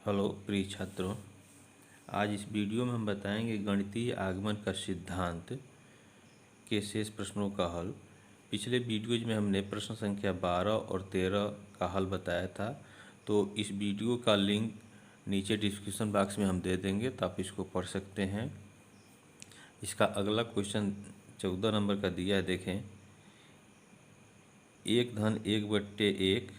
Hello प्रिय छात्रों, आज इस वीडियो में हम बताएंगे गणितीय आगमन का सिद्धांत के शेष प्रश्नों का हल। पिछले वीडियोज में हमने प्रश्न संख्या 12 और 13 का हल बताया था, तो इस वीडियो का लिंक नीचे डिस्क्रिप्शन बॉक्स में हम दे देंगे, तो आप इसको पढ़ सकते हैं। इसका अगला क्वेश्चन 14 नंबर का दिया है, देखें। 1/1/1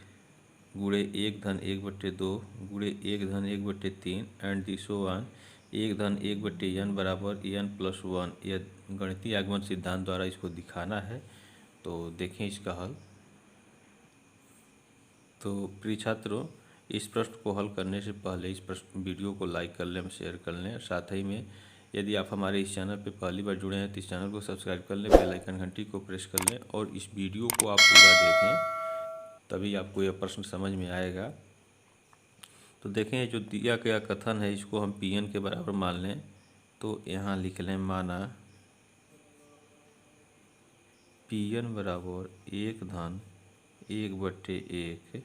गुणे 1/1/2 गुणे 1/1/3 and the so on 1/1/n बराबर n+1। यह गणितीय आगमन सिद्धांत द्वारा इसको दिखाना है। तो देखें इसका हल। तो प्रिय छात्रों, इस प्रश्न को हल करने से पहले इस प्रश्न वीडियो को लाइक कर लें, शेयर कर लें। साथ ही में यदि आप हमारे इस चैनल पर पहली बार जुड़े हैं तो इस चैनल को सब्सक्राइब कर लें, बेल आइकन घंटी को प्रेस कर लें और इस वीडियो को आप पूरा देखें, तभी आपको यह प्रश्न समझ में आएगा। तो देखें, जो दिया गया कथन है इसको हम Pn के बराबर मान लें। तो यहाँ लिख लें, माना Pn बराबर 1/1/1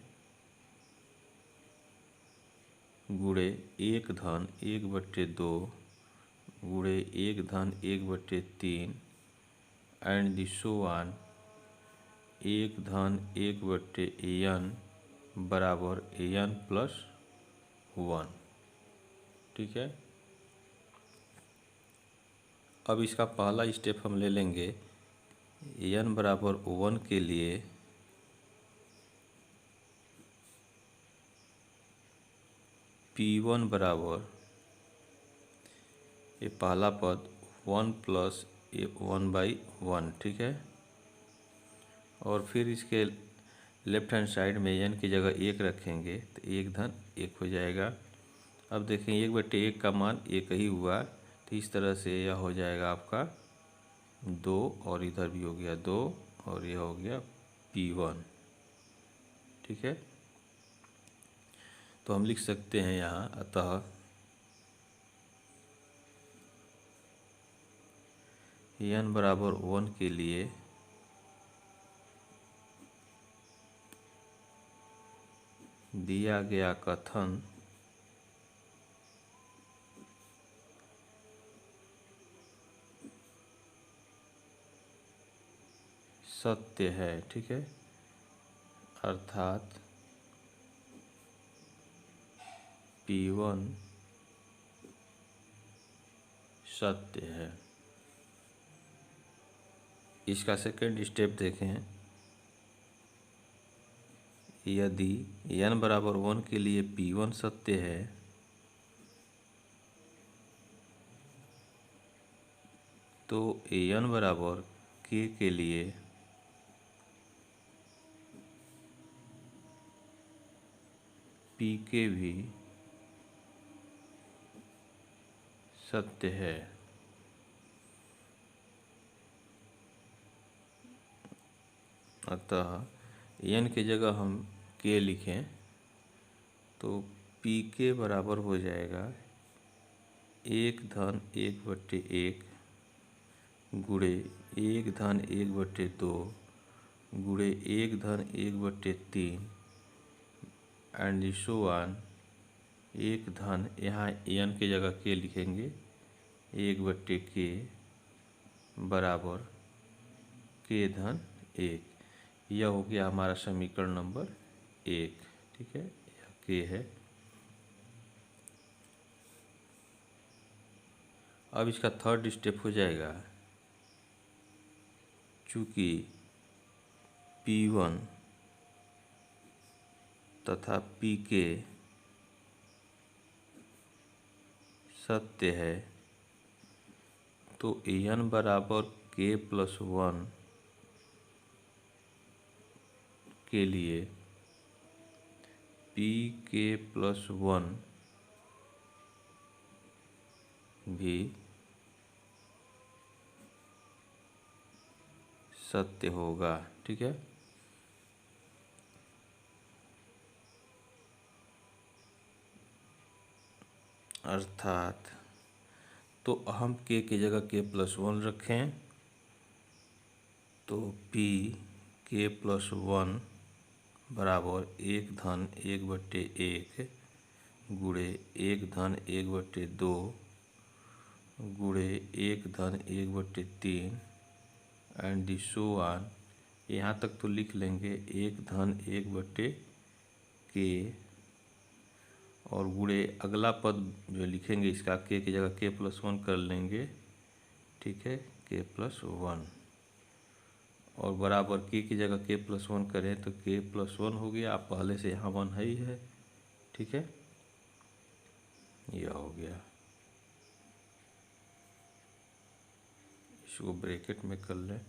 गुणे 1/1/2 गुणे 1/1/3 and the so on 1/1/n बराबर n+1। ठीक है। अब इसका पहला स्टेप हम ले लेंगे। n बराबर 1 के लिए P1 बराबर, ये पहला पद 1 + 1/1। ठीक है। और फिर इसके लेफ्ट हैंड साइड में n की जगह 1 रखेंगे तो 1/1 हो जाएगा। अब देखें, 1/1 का मान 1 ही हुआ, तो इस तरह से यह हो जाएगा आपका 2 और इधर भी हो गया 2 और यह हो गया P1। ठीक है। तो हम लिख सकते हैं यहाँ, अतः n बराबर 1 के लिए दिया गया कथन सत्य है। ठीक है। अर्थात P1 सत्य है। इसका सेकंड स्टेप देखें। यदि n बराबर 1 के लिए P1 सत्य है तो n बराबर k के लिए Pk भी सत्य है। अतः n की जगह हम k लिखें तो Pk बराबर हो जाएगा 1/1/1 गुणे 1/1/2 गुणे 1/1/3 एंड सो ऑन 1 यहाँ n की जगह k लिखेंगे 1/k बराबर k/1। यह हो गया हमारा समीकरण नंबर 1। ठीक है, यह k है। अब इसका थर्ड स्टेप हो जाएगा, चूँकि P1 तथा Pk सत्य है तो n बराबर k+1 के लिए Pk+1 भी सत्य होगा। ठीक है। अर्थात तो हम k की जगह k+1 रखें तो Pk+1 बराबर 1/1/1 गुणे 1-1/2 गुणे 1-1/3 एंड दी सो ऑन। यहाँ तक तो लिख लेंगे 1-1/k और गुणे अगला पद जो लिखेंगे इसका k की जगह k+1 कर लेंगे, ठीक है, k+1 और बराबर k की जगह k+1 करें तो k+1 हो गया। आप पहले से यहाँ 1 है ही है, ठीक है, यह हो गया। इसको ब्रैकेट में कर लें।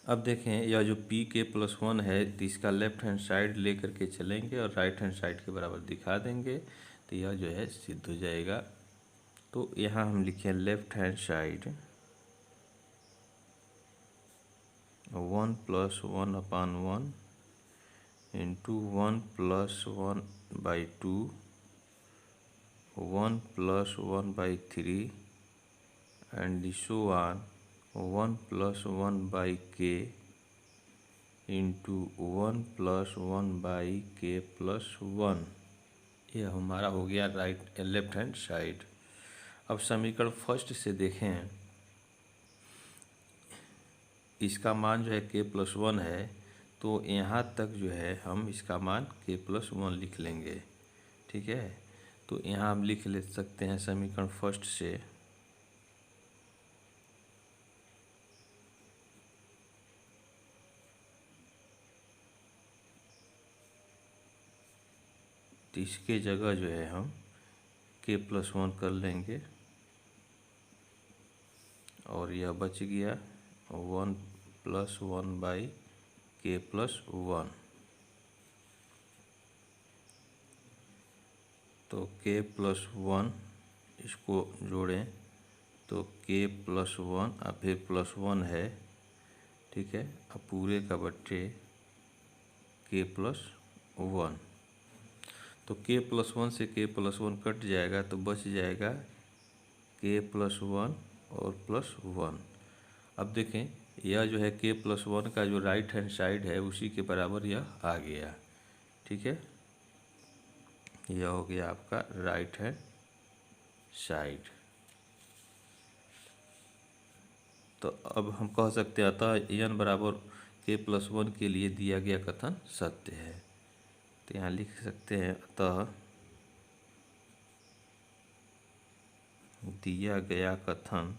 अब देखें यह जो pk+1 है तो इसका लेफ्ट हैंड साइड ले करके चलेंगे और राइट हैंड साइड के बराबर दिखा देंगे तो यह जो है सिद्ध हो जाएगा। तो यहाँ हम लिखें left hand side 1+1/1 into 1+1/2 1+1/3 and so on 1+1/k into 1+1/k+1। यह हमारा हो गया लेफ्ट हैंड साइड। अब समीकरण फर्स्ट से देखें, इसका मान जो है k+1 है तो यहाँ तक जो है हम इसका मान k+1 लिख लेंगे, ठीक है। तो यहाँ हम लिख ले सकते हैं समीकरण फर्स्ट से तो इसके जगह जो है हम k+1 कर लेंगे और यह बच गया 1+1/k+1। तो k+1 इसको जोड़ें तो k+1 अब फिर +1 है, ठीक है, अब पूरे का बट्टे k+1। तो k+1 से k+1 कट जाएगा तो बच जाएगा k+1 और +1। अब देखें यह जो है k+1 का जो राइट हैंड साइड है उसी के बराबर यह आ गया, ठीक है, यह हो गया आपका राइट हैंड साइड। तो अब हम कह सकते हैं अतः n बराबर k+1 के लिए दिया गया कथन सत्य है। तो यहाँ लिख सकते हैं अतः दिया गया कथन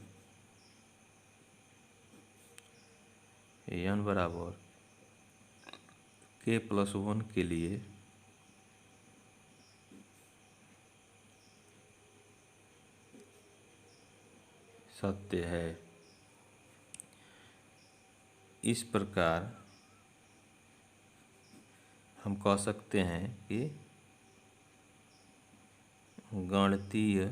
n बराबर k+1 के लिए सत्य है। इस प्रकार हम कह सकते हैं कि गणितीय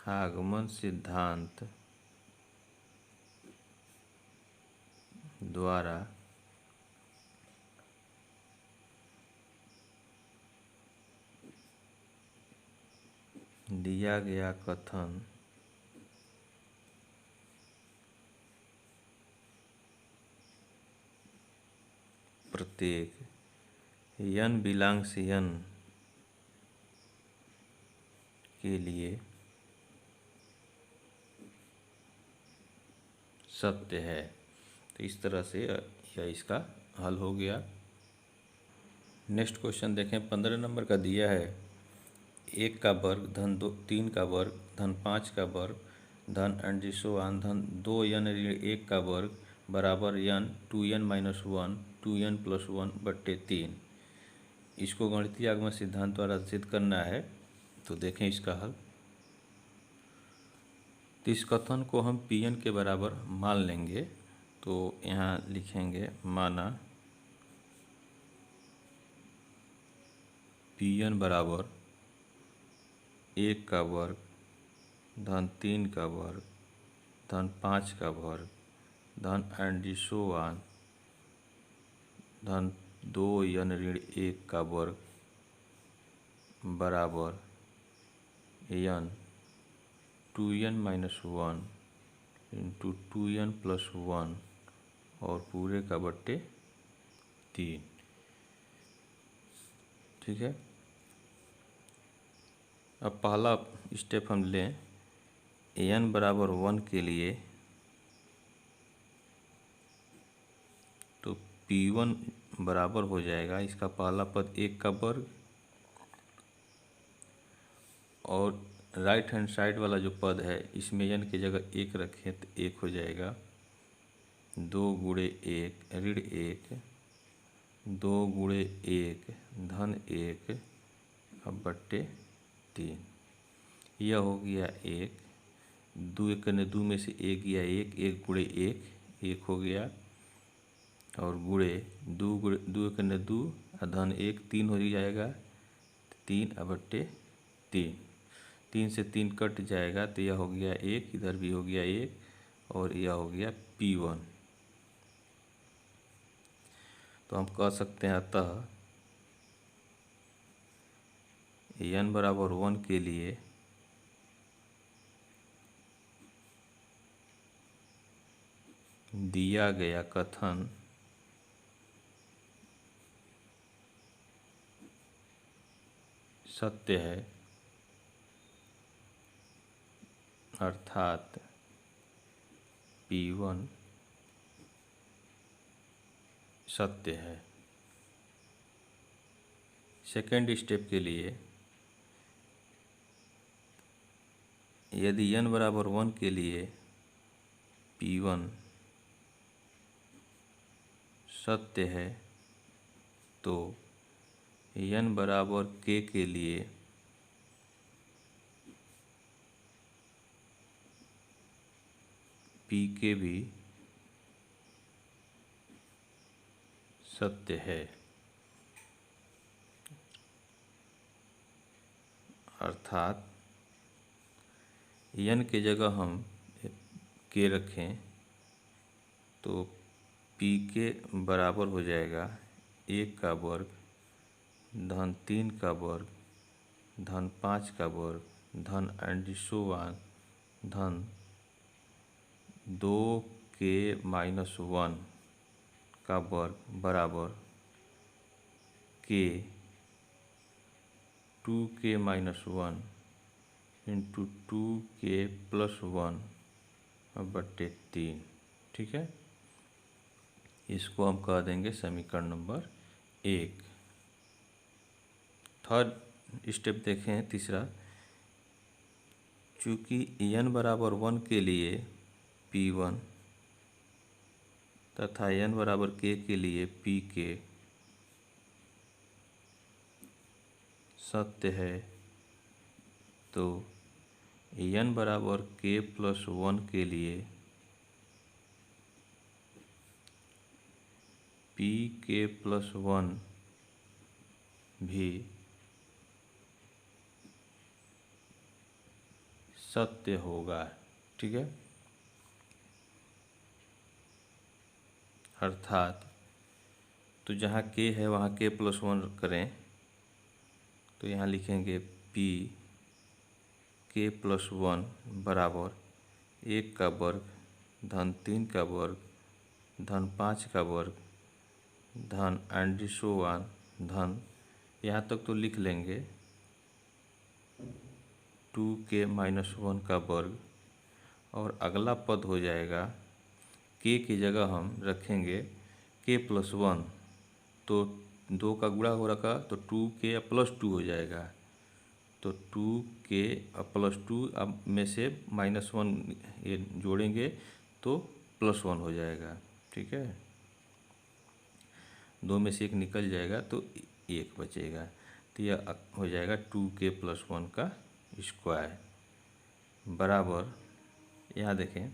आगमन सिद्धांत द्वारा दिया गया कथन प्रत्येक n बिलोंग्स n के लिए सत्य है। तो इस तरह से यह इसका हल हो गया। नेक्स्ट क्वेश्चन देखें, 15 नंबर का दिया है 1 का वर्ग धन 3 का वर्ग धन 5 का वर्ग धन एंड सो ऑन धन 2n ऋण 1 का वर्ग बराबर n 2n-1 2n+1/3। इसको गणितीय आगमन सिद्धांत द्वारा सिद्ध करना है। तो देखें इसका हल। तो इस कथन को हम Pn के बराबर मान लेंगे। तो यहाँ लिखेंगे माना Pn बराबर 1 का वर्ग धन 3 का वर्ग धन 5 का वर्ग धन एंड सो ऑन धन 2n ऋण 1 का वर्ग बराबर n 2n-1 इंटू 2n+1 और पूरे का बट्टे 3। ठीक है। अब पहला स्टेप हम लें, n बराबर 1 के लिए तो P1 बराबर हो जाएगा, इसका पहला पद 1 का वर्ग और राइट हैंड साइड वाला जो पद है इसमें n की जगह 1 रखें तो 1 हो जाएगा। 2 गुणे 1 ऋण 1, 2 गुणे 1 धन 1 अब बट्टे 3, यह हो गया 1। 2 एक ने 2 में से 1 गया 1, 1 गुणे 1 1 हो गया और गुणे 2 एक ने 2 धन 1 3 हो जाएगा, 3 अब बट्टे 3, 3 से 3 कट जाएगा तो यह हो गया 1, इधर भी हो गया 1 और यह हो गया P1। तो हम कह सकते हैं अतः n बराबर 1 के लिए दिया गया कथन सत्य है, अर्थात P1 सत्य है। सेकेंड स्टेप के लिए यदि n बराबर 1 के लिए P1 सत्य है तो n बराबर k के लिए Pk भी सत्य है, अर्थात n की जगह हम k रखें तो Pk बराबर हो जाएगा 1 का वर्ग धन 3 का वर्ग धन 5 का वर्ग धन &1 धन 2k-1 का वर्ग बराबर k 2k-1 इंटू 2k+1 बट्टे 3, ठीक है। इसको हम कह देंगे समीकरण नंबर 1। थर्ड स्टेप देखें, तीसरा, चूँकि n बराबर 1 के लिए P1 तथा n बराबर k के लिए Pk सत्य है तो n बराबर k+1 के लिए Pk+1 भी सत्य होगा, ठीक है। अर्थात तो जहाँ k है वहाँ k+1 करें तो यहाँ लिखेंगे Pk+1 बराबर 1 का वर्ग धन 3 का वर्ग धन 5 का वर्ग धन &1 धन, यहाँ तक तो लिख लेंगे 2k-1 का वर्ग और अगला पद हो जाएगा k की जगह हम रखेंगे k+1 तो 2 का गुणा हो रखा तो 2k+2 हो जाएगा, तो 2k+2 अब में से -1 ये जोड़ेंगे तो +1 हो जाएगा, ठीक है। 2 में से 1 निकल जाएगा तो 1 बचेगा, तो यह हो जाएगा 2k+1 का स्क्वायर बराबर, यहाँ देखें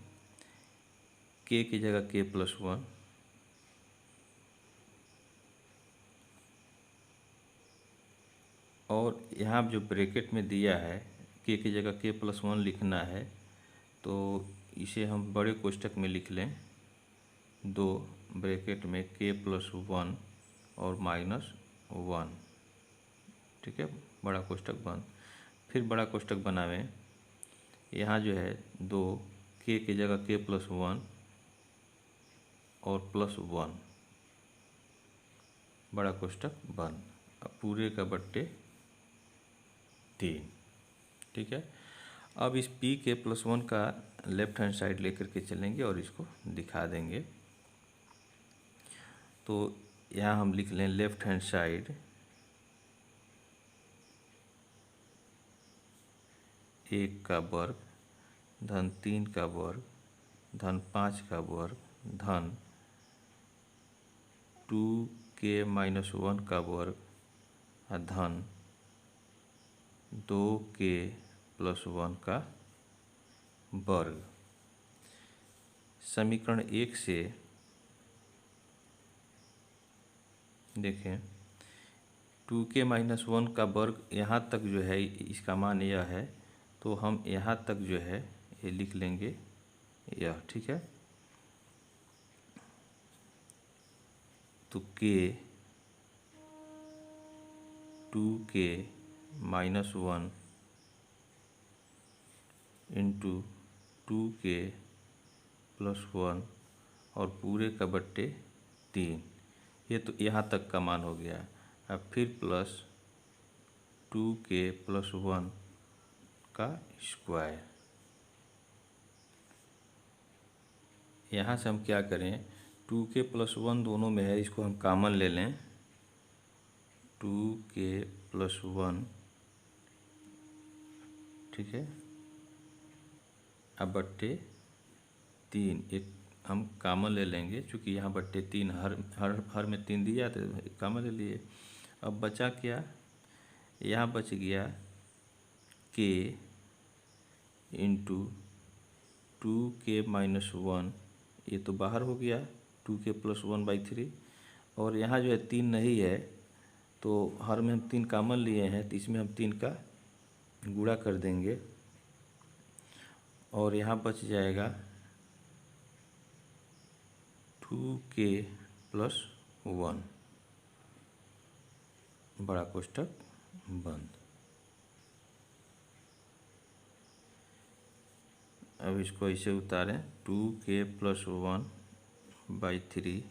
k की जगह k+1 और यहाँ जो ब्रैकेट में दिया है k की जगह k+1 लिखना है तो इसे हम बड़े कोष्ठक में लिख लें, 2 ब्रैकेट में k+1 और -1, ठीक है, बड़ा कोष्ठक बंद। फिर बड़ा कोष्ठक बनावें, यहाँ जो है 2 k की जगह k+1 और +1 बड़ा कोष्ठक बंद। पूरे का बट्टे 3, ठीक है। अब इस पी के प्लस 1 का लेफ्ट हैंड साइड लेकर के चलेंगे और इसको दिखा देंगे। तो यहाँ हम लिख लें लेफ्ट हैंड साइड एक का वर्ग धन 3 का वर्ग धन 5 का वर्ग धन 2k-1 का वर्ग धन 2k+1 का वर्ग। समीकरण 1 से देखें 2k-1 का वर्ग यहाँ तक जो है इसका मान यह है, तो हम यहाँ तक जो है ये लिख लेंगे यह, ठीक है। तो k 2k-1 इंटू 2k+1 और पूरे का बट्टे 3, ये तो यहाँ तक का मान हो गया। अब फिर प्लस 2k+1 का स्क्वायर। यहाँ से हम क्या करें, 2k+1 दोनों में है, इसको हम कॉमन ले लें। 2k+1, ठीक है, अब बट्टे 3 एक हम कॉमन ले लेंगे, चूँकि यहाँ बट्टे 3 हर में 3 दिया तो कॉमन ले लिए। अब बचा क्या, यहाँ बच गया k इंटू 2k-1, ये तो बाहर हो गया 2k+1/3, और यहाँ जो है 3 नहीं है, तो हर में हम 3 कॉमन लिए हैं, तो इसमें हम 3 का गुणा कर देंगे और यहाँ बच जाएगा 2k+1 बड़ा कोष्ठक बंद। अब इसको ऐसे उतारें 2k+1/3,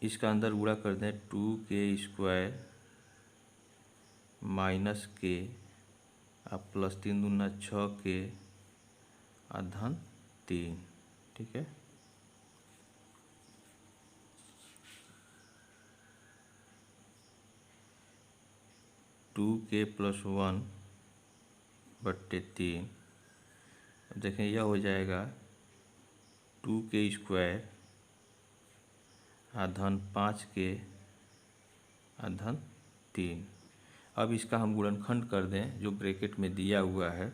इसका अंदर गुणा कर दें 2k² माइनस k अब प्लस 3 दूना 6k धन 3, ठीक है। टू के प्लस 1/3, अब देखें यह हो जाएगा 2k² धन 5k धन 3। अब इसका हम गुणनखंड कर दें जो ब्रैकेट में दिया हुआ है,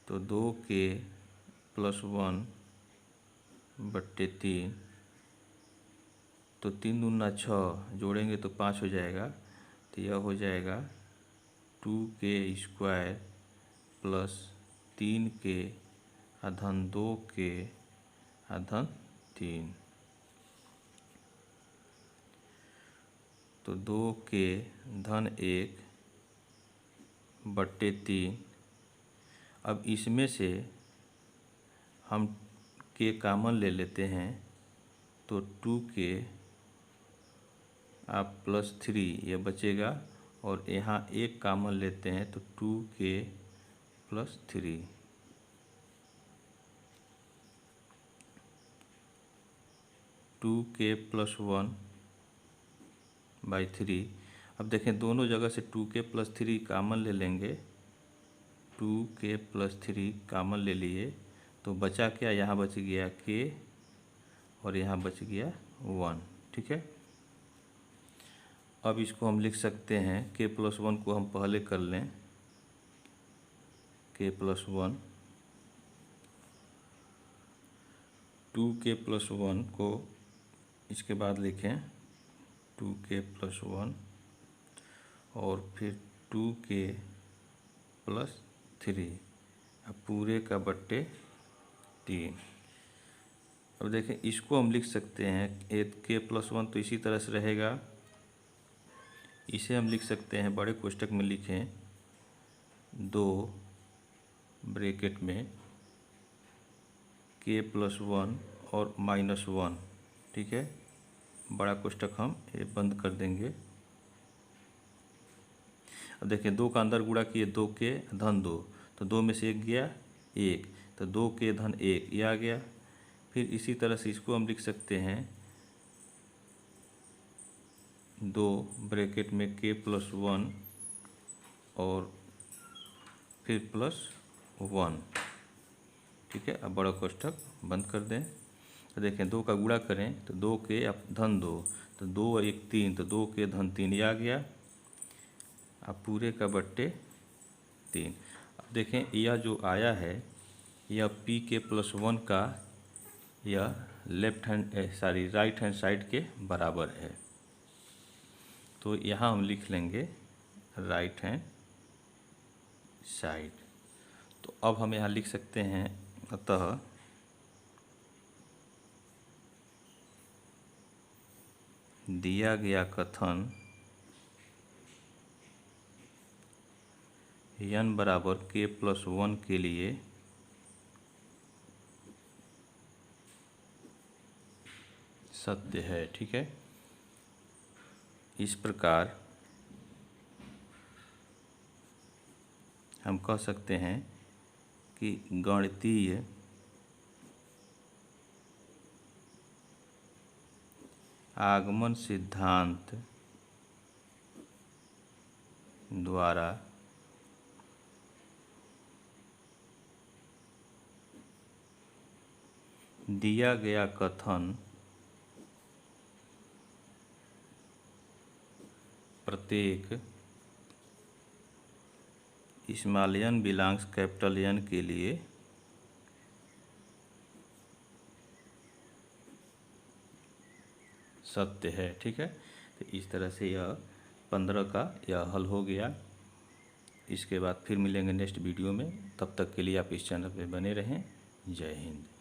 तो 2k+1/3, तो 3 दूना 6 जोड़ेंगे तो 5 हो जाएगा, तो यह हो जाएगा 2k² प्लस 3k धन 2k धन 3, तो 2k धन 1/3। अब इसमें से हम k कॉमन ले लेते हैं, तो 2k आप +3 ये बचेगा, और यहाँ 1 कॉमन लेते हैं तो 2k+3, टू के प्लस 1/3। अब देखें दोनों जगह से 2k+3 कॉमन ले लेंगे, 2k+3 कॉमन ले लिए, तो बचा क्या, यहाँ बच गया k और यहाँ बच गया 1, ठीक है। अब इसको हम लिख सकते हैं k+1 को हम पहले कर लें, k+1, 2k+1 को इसके बाद लिखें 2k+1 और फिर 2k+3 अब पूरे का बट्टे 3। अब देखें इसको हम लिख सकते हैं k+1 तो इसी तरह से रहेगा, इसे हम लिख सकते हैं बड़े कोष्ठक में लिखें 2 ब्रैकेट में k+1 और -1, ठीक है, बड़ा कोष्ठक हम ये बंद कर देंगे। अब देखिए 2 का अंदर गुणा किए 2 के धन 2, तो 2 में से 1 गया 1, तो 2 के धन 1 ये आ गया। फिर इसी तरह से इसको हम लिख सकते हैं 2 ब्रैकेट में k प्लस 1 और फिर प्लस 1, ठीक है। अब बड़ा कोष्ठक बंद कर दें। तो देखें 2 का गुणा करें तो 2 के धन 2, तो 2 और 1 3, तो 2 के धन 3 ये आ गया। अब पूरे का बट्टे 3। अब देखें यह जो आया है यह p के प्लस 1 का यह राइट हैंड साइड के बराबर है। तो यहाँ हम लिख लेंगे राइट हैंड साइड। तो अब हम यहाँ लिख सकते हैं, अतः दिया गया कथन n बराबर k प्लस 1 के लिए सत्य है, ठीक है। इस प्रकार हम कह सकते हैं कि गणितीय आगमन सिद्धांत द्वारा दिया गया कथन प्रत्येक small n belongs capital N के लिए सत्य है, ठीक है। तो इस तरह से यह 15 का यह हल हो गया। इसके बाद फिर मिलेंगे नेक्स्ट वीडियो में। तब तक के लिए आप इस चैनल पे बने रहें। जय हिंद।